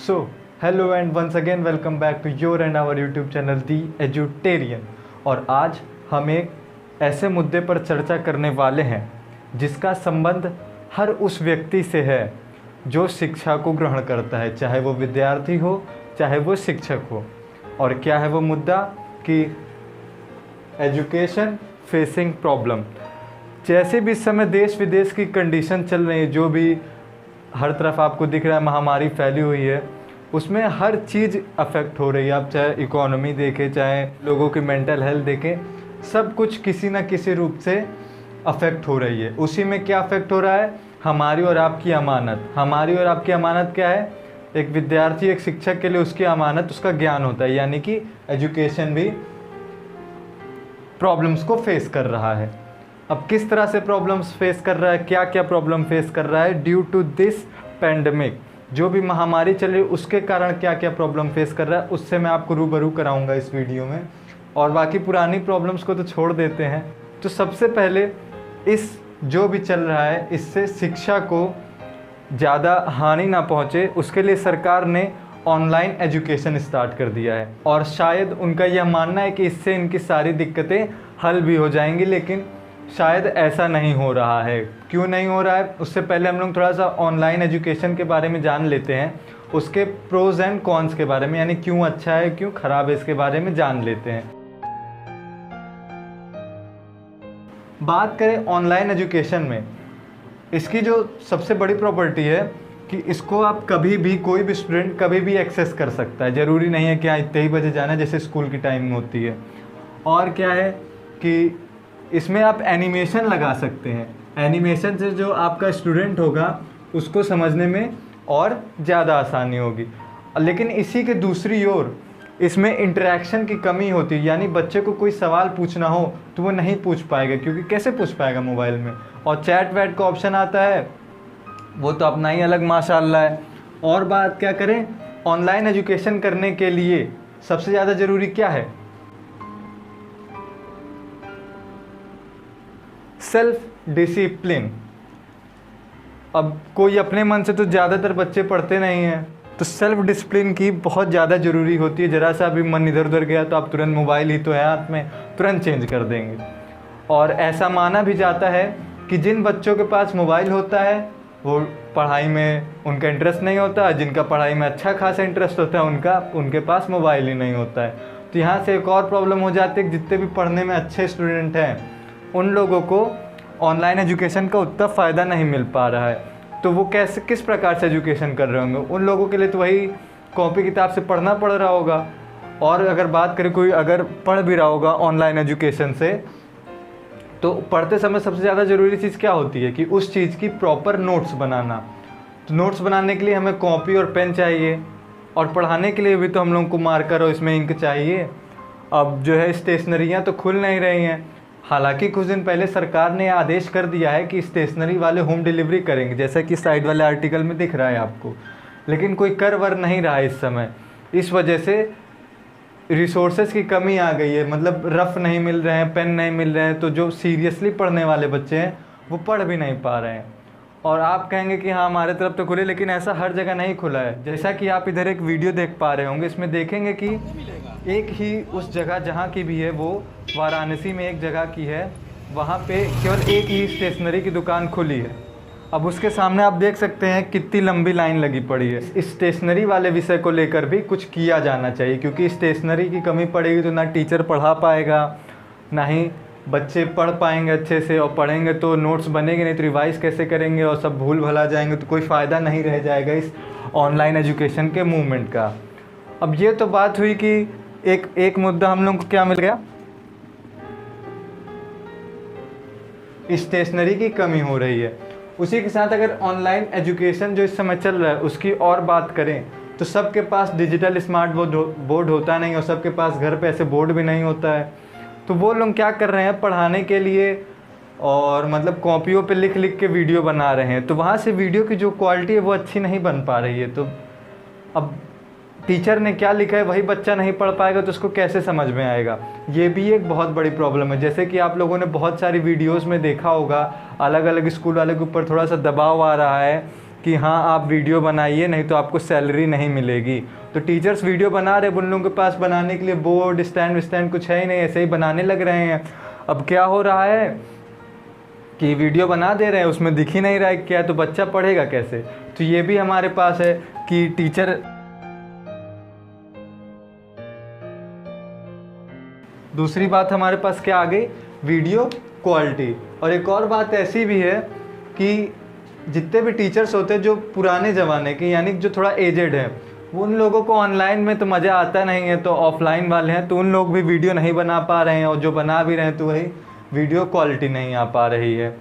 So hello and once again welcome back to your and our YouTube channel the Edutarian. और आज हम एक ऐसे मुद्दे पर चर्चा करने वाले हैं जिसका संबंध हर उस व्यक्ति से है जो शिक्षा को ग्रहण करता है, चाहे वो विद्यार्थी हो चाहे वो शिक्षक हो। और क्या है वो मुद्दा कि एजुकेशन फेसिंग प्रॉब्लम। जैसे भी इस समय देश विदेश की कंडीशन चल रही है, जो भी हर तरफ आपको दिख रहा है महामारी फैली हुई है, उसमें हर चीज़ अफेक्ट हो रही है। आप चाहे इकोनॉमी देखें, चाहे लोगों की मेंटल हेल्थ देखें, सब कुछ किसी न किसी रूप से अफेक्ट हो रही है। उसी में क्या अफेक्ट हो रहा है? हमारी और आपकी अमानत। हमारी और आपकी अमानत क्या है? एक विद्यार्थी एक शिक्षक के लिए उसकी अमानत उसका ज्ञान होता है, यानी कि एजुकेशन भी प्रॉब्लम्स को फेस कर रहा है। अब किस तरह से प्रॉब्लम्स फेस कर रहा है, क्या क्या प्रॉब्लम फेस कर रहा है ड्यू टू दिस पैंडमिक, जो भी महामारी चल रही है उसके कारण क्या क्या प्रॉब्लम फेस कर रहा है, उससे मैं आपको रूबरू कराऊंगा इस वीडियो में। और बाकी पुरानी प्रॉब्लम्स को तो छोड़ देते हैं। तो सबसे पहले इस जो भी चल रहा है इससे शिक्षा को ज़्यादा हानि ना पहुँचे, उसके लिए सरकार ने ऑनलाइन एजुकेशन स्टार्ट कर दिया है। और शायद उनका यह मानना है कि इससे इनकी सारी दिक्कतें हल भी हो जाएंगी, लेकिन शायद ऐसा नहीं हो रहा है। क्यों नहीं हो रहा है? उससे पहले हम लोग थोड़ा सा ऑनलाइन एजुकेशन के बारे में जान लेते हैं, उसके प्रोज एंड कॉन्स के बारे में, यानी क्यों अच्छा है क्यों ख़राब है, इसके बारे में जान लेते हैं। बात करें ऑनलाइन एजुकेशन में, इसकी जो सबसे बड़ी प्रॉपर्टी है कि इसको आप कभी भी, कोई भी स्टूडेंट कभी भी एक्सेस कर सकता है। ज़रूरी नहीं है कि हाँ इतने ही बजे जाना है जैसे स्कूल की टाइमिंग होती है। और क्या है कि इसमें आप एनिमेशन लगा सकते हैं। एनिमेशन से जो आपका स्टूडेंट होगा उसको समझने में और ज़्यादा आसानी होगी। लेकिन इसी के दूसरी ओर इसमें इंटरेक्शन की कमी होती है, यानी बच्चे को कोई सवाल पूछना हो तो वो नहीं पूछ पाएगा, क्योंकि कैसे पूछ पाएगा मोबाइल में। और चैट वैट का ऑप्शन आता है, वो तो अपना ही अलग माशाअल्लाह है। और बात क्या करें, ऑनलाइन एजुकेशन करने के लिए सबसे ज़्यादा ज़रूरी क्या है? Self discipline. अब कोई अपने मन से तो ज़्यादातर बच्चे पढ़ते नहीं हैं, तो सेल्फ डिसिप्लिन की बहुत ज़्यादा ज़रूरी होती है। ज़रा सा भी मन इधर उधर गया तो आप तुरंत, मोबाइल ही तो है हाथ में, तुरंत चेंज कर देंगे। और ऐसा माना भी जाता है कि जिन बच्चों के पास मोबाइल होता है वो पढ़ाई में उनका इंटरेस्ट नहीं होता, जिनका पढ़ाई में अच्छा खासा इंटरेस्ट होता है उनके पास मोबाइल ही नहीं होता है। तो यहाँ से एक और प्रॉब्लम हो जाती है कि जितने भी पढ़ने में अच्छे स्टूडेंट हैं उन लोगों को ऑनलाइन एजुकेशन का उतना फ़ायदा नहीं मिल पा रहा है। तो वो कैसे, किस प्रकार से एजुकेशन कर रहे होंगे? उन लोगों के लिए तो वही कॉपी किताब से पढ़ना पड़ रहा होगा। और अगर बात करें कोई अगर पढ़ भी रहा होगा ऑनलाइन एजुकेशन से, तो पढ़ते समय सबसे ज़्यादा ज़रूरी चीज़ क्या होती है कि उस चीज़ की प्रॉपर नोट्स बनाना। तो नोट्स बनाने के लिए हमें कॉपी और पेन चाहिए, और पढ़ाने के लिए भी तो हम लोग को मार्कर और इसमें इंक चाहिए। अब जो है स्टेशनरियाँ तो खुल नहीं रही हैं। हालांकि कुछ दिन पहले सरकार ने आदेश कर दिया है कि स्टेशनरी वाले होम डिलीवरी करेंगे, जैसा कि साइड वाले आर्टिकल में दिख रहा है आपको, लेकिन कोई कर वर नहीं रहा है इस समय। इस वजह से रिसोर्सेज की कमी आ गई है, मतलब रफ़ नहीं मिल रहे हैं, पेन नहीं मिल रहे हैं, तो जो सीरियसली पढ़ने वाले बच्चे हैं वो पढ़ भी नहीं पा रहे हैं। और आप कहेंगे कि हाँ हमारे तरफ तो खुले, लेकिन ऐसा हर जगह नहीं खुला है। जैसा कि आप इधर एक वीडियो देख पा रहे होंगे, इसमें देखेंगे कि एक ही उस जगह जहाँ की भी है, वो वाराणसी में एक जगह की है, वहाँ पे केवल एक ही स्टेशनरी की दुकान खुली है। अब उसके सामने आप देख सकते हैं कितनी लंबी लाइन लगी पड़ी है। इस स्टेशनरी वाले विषय को लेकर भी कुछ किया जाना चाहिए, क्योंकि स्टेशनरी की कमी पड़ेगी तो ना टीचर पढ़ा पाएगा, ना ही बच्चे पढ़ पाएंगे अच्छे से, और पढ़ेंगे तो नोट्स बनेंगे नहीं तो रिवाइज़ कैसे करेंगे, और सब भूल भला जाएंगे, तो कोई फ़ायदा नहीं रह जाएगा इस ऑनलाइन एजुकेशन के मूवमेंट का। अब ये तो बात हुई कि एक मुद्दा हम लोग को क्या मिल गया, स्टेशनरी की कमी हो रही है। उसी के साथ अगर ऑनलाइन एजुकेशन जो इस समय चल रहा है उसकी और बात करें, तो सबके पास डिजिटल स्मार्ट बोर्ड होता नहीं, और सबके पास घर पे ऐसे बोर्ड भी नहीं होता है। तो वो लोग क्या कर रहे हैं पढ़ाने के लिए, और मतलब कॉपियों पे लिख लिख के वीडियो बना रहे हैं, तो वहाँ से वीडियो की जो क्वालिटी है वो अच्छी नहीं बन पा रही है। तो अब टीचर ने क्या लिखा है वही बच्चा नहीं पढ़ पाएगा तो उसको कैसे समझ में आएगा? ये भी एक बहुत बड़ी प्रॉब्लम है। जैसे कि आप लोगों ने बहुत सारी वीडियोस में देखा होगा, अलग अलग स्कूल वाले के ऊपर थोड़ा सा दबाव आ रहा है कि हाँ आप वीडियो बनाइए नहीं तो आपको सैलरी नहीं मिलेगी। तो टीचर्स वीडियो बना रहे, उन लोगों के पास बनाने के लिए बोर्ड स्टैंड कुछ है ही नहीं, ऐसे ही बनाने लग रहे हैं। अब क्या हो रहा है कि वीडियो बना दे रहे हैं, उसमें दिख ही नहीं रहा है क्या है, तो बच्चा पढ़ेगा कैसे। तो ये भी हमारे पास है कि टीचर। दूसरी बात हमारे पास क्या आ गई, वीडियो क्वालिटी। और एक और बात ऐसी भी है कि जितने भी टीचर्स होते हैं जो पुराने ज़माने के, यानी जो थोड़ा एजेड है, उन लोगों को ऑनलाइन में तो मज़ा आता नहीं है, तो ऑफलाइन वाले हैं तो उन लोग भी वीडियो नहीं बना पा रहे हैं, और जो बना भी रहे हैं तो वही वीडियो क्वालिटी नहीं आ पा रही है।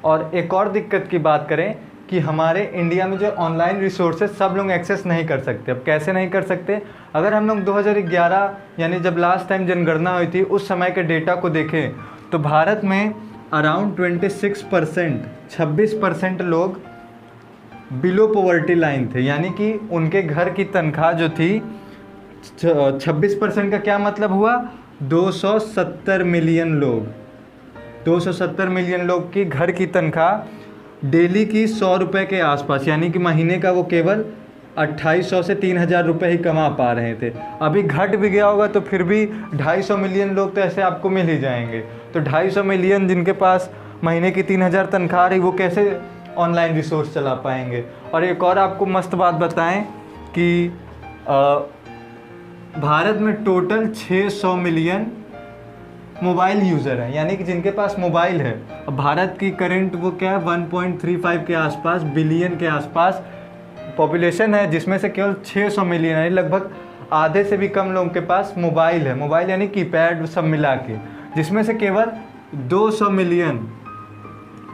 और एक और दिक्कत की बात करें कि हमारे इंडिया में जो ऑनलाइन रिसोर्सेज सब लोग एक्सेस नहीं कर सकते। अब कैसे नहीं कर सकते, अगर हम लोग 2011 यानी जब लास्ट टाइम जनगणना हुई थी उस समय के डेटा को देखें तो भारत में अराउंड 26% लोग बिलो पॉवर्टी लाइन थे, यानी कि उनके घर की तनख्वाह जो थी 26% का क्या मतलब हुआ, 270 मिलियन लोग, 270 मिलियन लोग की घर की तनख्वाह डेली की 100 रुपये के आसपास, यानी कि महीने का वो केवल 2800 से 3000 रुपये ही कमा पा रहे थे। अभी घट भी गया होगा तो फिर भी 250 मिलियन लोग तो ऐसे आपको मिल ही जाएंगे। तो 250 मिलियन जिनके पास महीने की 3000 तनख्वाह रही, वो कैसे ऑनलाइन रिसोर्स चला पाएंगे। और एक और आपको मस्त बात बताएं कि भारत में टोटल 600 मिलियन मोबाइल यूज़र हैं, यानी कि जिनके पास मोबाइल है। अब भारत की करंट वो क्या है 1.35 के आसपास बिलियन के आसपास पॉपुलेशन है, जिसमें से केवल 600 मिलियन यानी लगभग आधे से भी कम लोगों के पास मोबाइल है। मोबाइल यानी कीपैड सब मिला के, जिसमें से केवल 200 मिलियन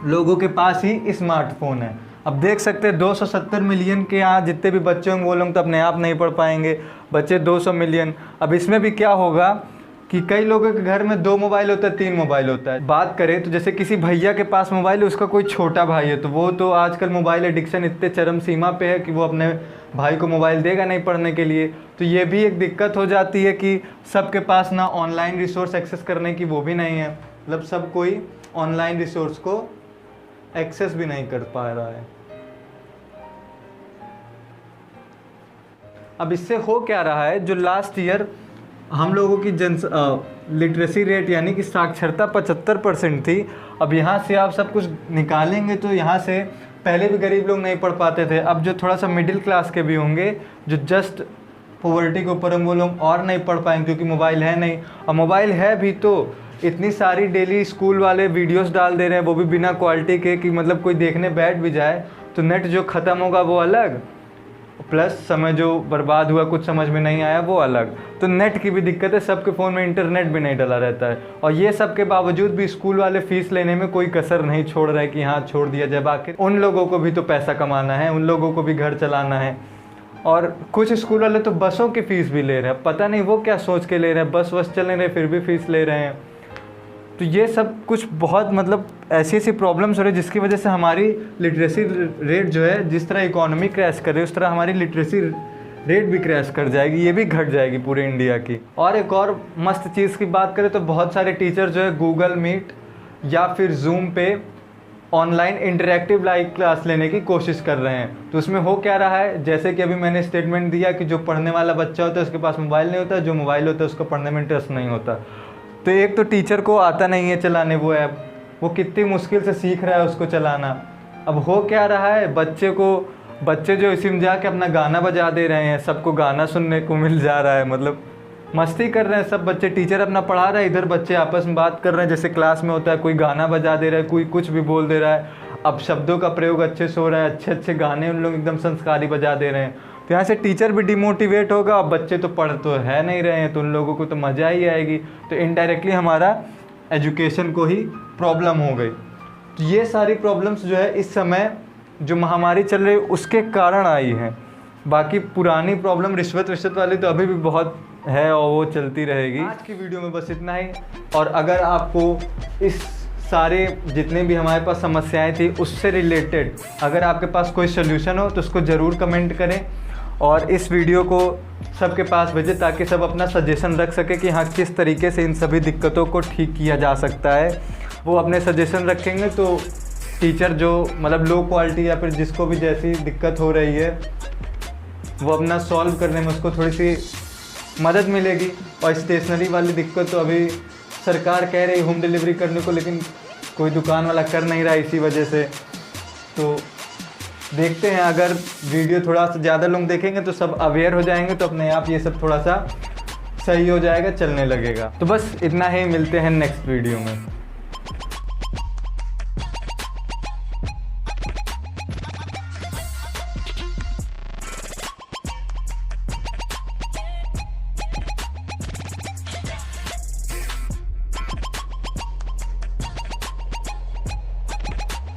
लोगों के पास ही स्मार्टफोन है। अब देख सकते हैं 270 मिलियन के यहाँ जितने भी बच्चे होंगे वो लोग तो अपने आप नहीं पढ़ पाएंगे, बच्चे 200 मिलियन। अब इसमें भी क्या होगा कि कई लोगों के घर में 2 मोबाइल होता है, 3 मोबाइल होता है। बात करें तो जैसे किसी भैया के पास मोबाइल है, उसका कोई छोटा भाई है, तो वो तो आजकल मोबाइल एडिक्शन इतने चरम सीमा पे है कि वो अपने भाई को मोबाइल देगा नहीं पढ़ने के लिए। तो ये भी एक दिक्कत हो जाती है कि सबके पास ना ऑनलाइन रिसोर्स एक्सेस करने की वो भी नहीं है, मतलब सब कोई ऑनलाइन रिसोर्स को एक्सेस भी नहीं कर पा रहा है। अब इससे हो क्या रहा है, जो लास्ट ईयर हम लोगों की लिटरेसी रेट यानी कि साक्षरता 75% थी। अब यहाँ से आप सब कुछ निकालेंगे तो यहाँ से पहले भी गरीब लोग नहीं पढ़ पाते थे, अब जो थोड़ा सा मिडिल क्लास के भी होंगे जो जस्ट पॉवर्टी के ऊपर वो लोग और नहीं पढ़ पाएंगे क्योंकि मोबाइल है नहीं। और मोबाइल है भी तो इतनी सारी डेली स्कूल वाले वीडियोस डाल दे रहे हैं, वो भी बिना क्वालिटी के, कि मतलब कोई देखने बैठ भी जाए तो नेट जो ख़त्म होगा वो अलग, प्लस समय जो बर्बाद हुआ कुछ समझ में नहीं आया वो अलग। तो नेट की भी दिक्कत है, सबके फ़ोन में इंटरनेट भी नहीं डला रहता है। और ये सब के बावजूद भी स्कूल वाले फ़ीस लेने में कोई कसर नहीं छोड़ रहे कि हाँ छोड़ दिया जाए। आखिर उन लोगों को भी तो पैसा कमाना है, उन लोगों को भी घर चलाना है। और कुछ स्कूल वाले तो बसों की फ़ीस भी ले रहे हैं, पता नहीं वो क्या सोच के ले रहे हैं, बस चल रहे फिर भी फ़ीस ले रहे हैं। तो ये सब कुछ बहुत मतलब ऐसी ऐसी प्रॉब्लम्स हो रही है जिसकी वजह से हमारी लिटरेसी रेट जो है, जिस तरह इकोनॉमी क्रैश कर रही है उस तरह हमारी लिटरेसी रेट भी क्रैश कर जाएगी, ये भी घट जाएगी पूरे इंडिया की। और एक और मस्त चीज़ की बात करें तो बहुत सारे टीचर जो है गूगल मीट या फिर जूम पे ऑनलाइन इंटरेक्टिव लाइव क्लास लेने की कोशिश कर रहे हैं। तो उसमें हो क्या रहा है, जैसे कि अभी मैंने स्टेटमेंट दिया कि जो पढ़ने वाला बच्चा होता है उसके पास मोबाइल नहीं होता, जो मोबाइल होता है उसको पढ़ने में इंटरेस्ट नहीं होता। तो एक तो टीचर को आता नहीं है चलाने वो ऐप, वो कितनी मुश्किल से सीख रहा है उसको चलाना। अब हो क्या रहा है, बच्चे जो इसी में जाके अपना गाना बजा दे रहे हैं, सबको गाना सुनने को मिल जा रहा है, मतलब मस्ती कर रहे हैं सब बच्चे। टीचर अपना पढ़ा रहा है, इधर बच्चे आपस में बात कर रहे हैं जैसे क्लास में होता है, कोई गाना बजा दे रहा है, कोई कुछ भी बोल दे रहा है। अब शब्दों का प्रयोग अच्छे से हो रहा है, अच्छे अच्छे गाने उन लोग एकदम संस्कारी बजा दे रहे हैं। तो यहाँ से टीचर भी डिमोटिवेट होगा, अब बच्चे तो पढ़ तो है नहीं रहे हैं तो उन लोगों को तो मज़ा ही आएगी। तो इनडायरेक्टली हमारा एजुकेशन को ही प्रॉब्लम हो गई। तो ये सारी प्रॉब्लम्स जो है इस समय जो महामारी चल रही है उसके कारण आई हैं। बाकी पुरानी प्रॉब्लम रिश्वत वाली तो अभी भी बहुत है और वो चलती रहेगी। आज की वीडियो में बस इतना ही। और अगर आपको इस सारे जितने भी हमारे पास समस्याएं थी उससे रिलेटेड अगर आपके पास कोई सोल्यूशन हो तो उसको ज़रूर कमेंट करें और इस वीडियो को सबके पास भेजें ताकि सब अपना सजेशन रख सके कि हाँ किस तरीके से इन सभी दिक्कतों को ठीक किया जा सकता है। वो अपने सजेशन रखेंगे तो टीचर जो मतलब लो क्वालिटी या फिर जिसको भी जैसी दिक्कत हो रही है वो अपना सॉल्व करने में उसको थोड़ी सी मदद मिलेगी। और स्टेशनरी वाली दिक्कत तो अभी सरकार कह रही है होम डिलीवरी करने को, लेकिन कोई दुकान वाला कर नहीं रहा इसी वजह से। तो देखते हैं, अगर वीडियो थोड़ा सा ज़्यादा लोग देखेंगे तो सब अवेयर हो जाएंगे, तो अपने आप ये सब थोड़ा सा सही हो जाएगा, चलने लगेगा। तो बस इतना ही, मिलते हैं नेक्स्ट वीडियो में।